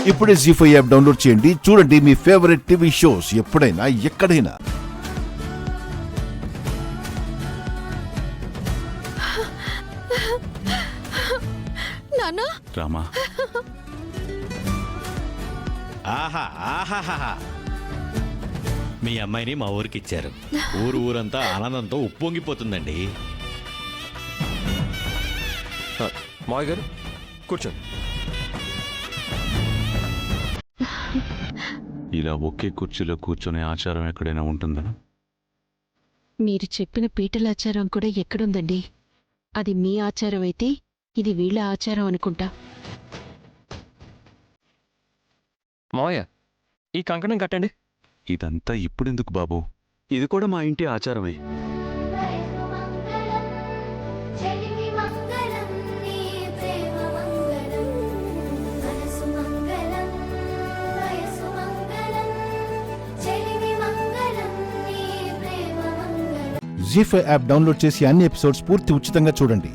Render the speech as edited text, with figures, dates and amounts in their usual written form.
ఇప్పుడే జీ5 app download చేయండి. చూడండి మీ ఫేవరెట్ టీవీ షోస్ ఎప్పుడైనా ఎక్కడైనా. నాన్నా రామా, ఆహా ఆహాహా, మీ అమ్మాయిని మా ఊరికి ఇచ్చారు. ఊరంతా ఆనందంతో ఉప్పొంగిపోతుందండి. మావయ్య గారు కూర్చోండి. ఇలా ఒకే కుర్చీలో కూర్చొనే ఆచారం ఎక్కడైనా ఉంటుందా? మీరు చెప్పిన పీటలాచారం కూడా ఎక్కడుందండి? అది మీ ఆచారం అయితే ఇది వీళ్ళ ఆచారం అనుకుంటా. మావయ్య, ఈ కంకణం కట్టండి. ఇదంతా ఇప్పుడెందుకు బాబు? ఇది కూడా మా ఇంటి ఆచారమే. జీ5 యాప్ డౌన్లోడ్ చేసి అన్ని ఎపిసోడ్స్ పూర్తి ఉచితంగా చూడండి.